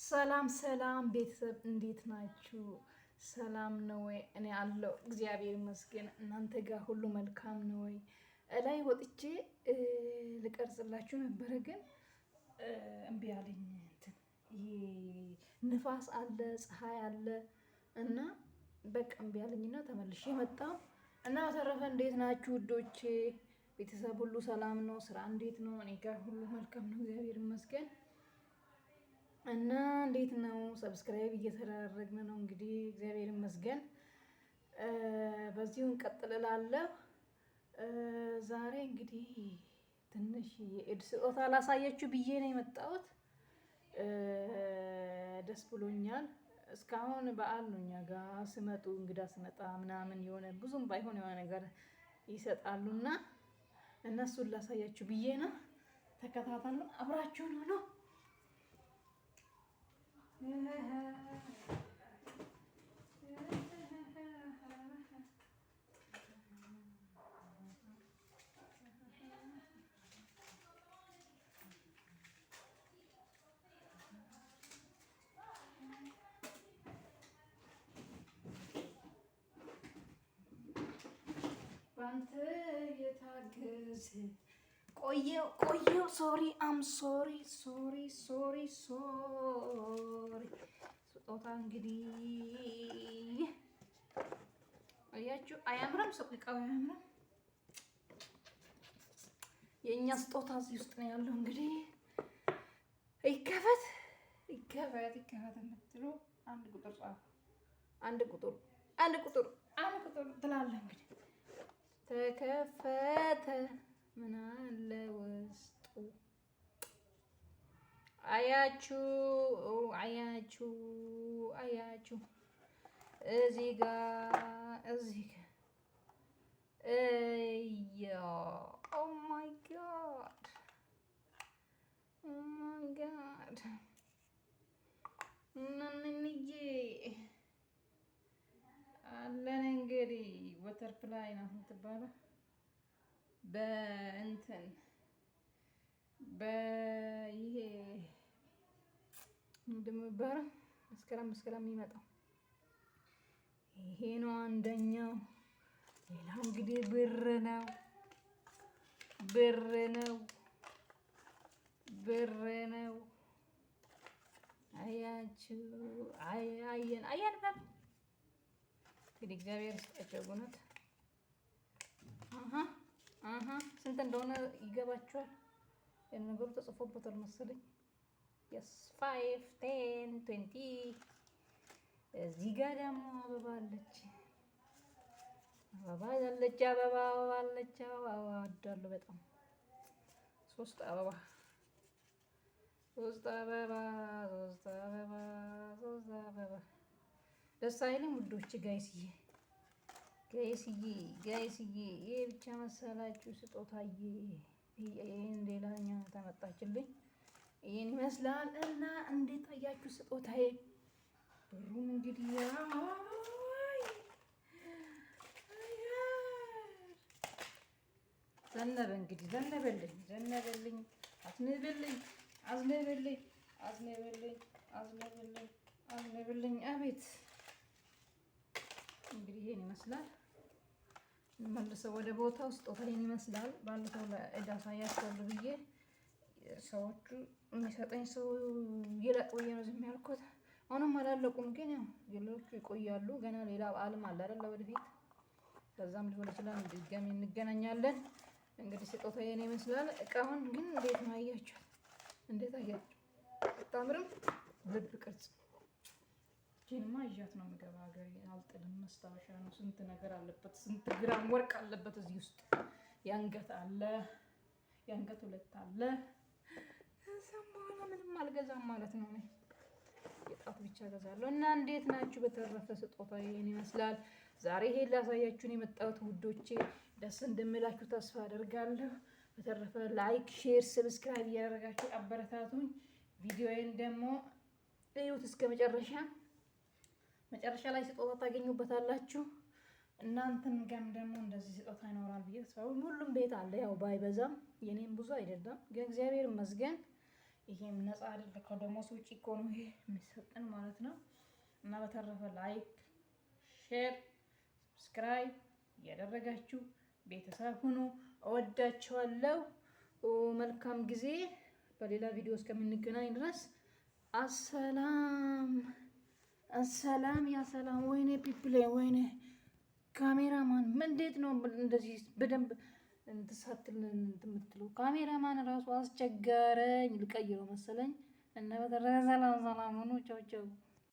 ሰላም ሰላም ቤተሰብ እንዴት ናችሁ? ሰላም ነው ወይ? እኔ አለው እግዚአብሔር ይመስገን። እናንተ ጋር ሁሉ መልካም ነው ወይ? ላይ ወጥቼ ልቀርጽላችሁ ነበረ ግን እምቢ አለኝ። እንትን ይሄ ንፋስ አለ ፀሐይ አለ እና በቃ እምቢ አለኝና ተመልሼ መጣሁ። እና በተረፈ እንዴት ናችሁ ውዶቼ? ቤተሰብ ሁሉ ሰላም ነው? ስራ እንዴት ነው? እኔ ጋር ሁሉ መልካም ነው እግዚአብሔር ይመስገን። እና እንዴት ነው? ሰብስክራይብ እየተደረግን ነው እንግዲህ እግዚአብሔር ይመስገን። በዚሁ እንቀጥልላለሁ። ዛሬ እንግዲህ ትንሽ የኢድ ስጦታ ላሳያችሁ ብዬ ነው የመጣሁት። ደስ ብሎኛል። እስካሁን በዓል ነው እኛ ጋር ስመጡ እንግዳ ስመጣ ምናምን የሆነ ብዙም ባይሆን የሆነ ነገር ይሰጣሉና እነሱን ላሳያችሁ ብዬ ነው። ተከታተሉ፣ አብራችሁን ሆኖ ባንተ የታገዘ ቆየው ሶሪ አም ሶሪ ሶሪ ሶሪ ሶሪ። ስጦታ እንግዲህ አያችሁ፣ አያምርም? ሰቅቃው አያምርም? የእኛ ስጦታ እዚህ ውስጥ ነው ያለው። እንግዲህ ይከፈት ይከፈት ይከፈት የምትሉ አንድ ቁጥር ጻፉ። አንድ ቁጥር ትላለህ እንግዲህ። ተከፈተ ምን አለ ውስጡ? አያችሁ እዚህ ጋር ኦ ማይ ጋድ እናንንዬ አለን እንግዲህ በተርፕላይ ናት የምትባለው። በእንትን በይሄ ምንድን ነው የሚባለው? መስከረም የሚመጣው ይሄ ነው አንደኛው። ሌላው እንግዲህ ብር ነው። አያችሁ አየን እንግዲህ እግዚአብሔር ይስጣቸው እውነት። ስንት እንደሆነ ይገባችኋል? የነገሩ ተጽፎበታል መሰለኝ። የስ 5 10 20። እዚህ ጋር ደግሞ አበባ አለች። አበባ አለች። እወዳለሁ በጣም። ሶስት አበባ ደስ አይልም ውዶች? ጋይስዬ ይሄ ብቻ መሰላችሁ ስጦታዬ? ይሄን ሌላኛ ተመጣችልኝ። ይሄን ይመስላል እና እንዴት አያችሁ ስጦታዬ? ብሩም እንግዲህ ዘነበልኝ። አዝነበልኝ። አቤት እንግዲህ ይሄን ይመስላል። መልሰው ወደ ቦታው ስጦታ ይሄን ይመስላል። ባለፈው ለእዳ ሳያስተውል ብዬ ሰዎቹ የሚሰጠኝ ሰው ይለቅ ብዬ ነው ዝም ያልኩት። አሁንም አላለቁም፣ ግን ያው ሌሎቹ ይቆያሉ። ገና ሌላ በዓልም አለ አይደል ወደፊት። ለዛም ሊሆን ይችላል ድጋሚ እንገናኛለን። እንግዲህ ስጦታ ይሄን ይመስላል። እቃውን ግን እንዴት ነው አያችሁ? እንዴት አያችሁ? አታምርም? ልብ ቅርጽ ጂንማ ይዣት ነው የምገባ። ሀገሬ አልጥልም። መስታወሻ ነው። ስንት ነገር አለበት። ስንት ግራም ወርቅ አለበት እዚህ ውስጥ። የአንገት አለ፣ የአንገት ሁለት አለ። ከዛም በኋላ ምንም አልገዛም ማለት ነው። እኔ የጣት ብቻ ገዛለሁ። እና እንዴት ናችሁ? በተረፈ ስጦታ ይሄን ይመስላል። ዛሬ ይሄን ላሳያችሁን የመጣሁት ውዶቼ። ደስ እንደምላችሁ ተስፋ አደርጋለሁ። በተረፈ ላይክ፣ ሼር፣ ሰብስክራይብ እያደረጋችሁ አበረታቱኝ። ቪዲዮዬን ደግሞ እዩት እስከ መጨረሻ ላይ ስጦታ ታገኙበታላችሁ። እናንተን ጋም ደግሞ እንደዚህ ስጦታ ይኖራል ብዬ ተስፋ። ሁሉም ቤት አለ፣ ያው ባይበዛም የኔም ብዙ አይደለም፣ ግን እግዚአብሔር ይመስገን ይሄም ነፃ አይደለ ከደሞዝ ውጪ እኮ ነው ይሄ የሚሰጠን ማለት ነው። እና በተረፈ ላይክ፣ ሼር፣ ሰብስክራይብ እያደረጋችሁ ቤተሰብ ሁኑ። እወዳችኋለሁ። መልካም ጊዜ። በሌላ ቪዲዮ እስከምንገናኝ ድረስ አሰላም ያ ሰላም። ወይኔ ፒፕሌ፣ ወይኔ ካሜራማን እንዴት ነው እንደዚህ በደንብ እንትሳትል የምትለው? ካሜራማን ራሱ አስቸገረኝ። ልቀይረው መሰለኝ። እና በተረፈ ሰላም ሆኑ። ቻው ቻው።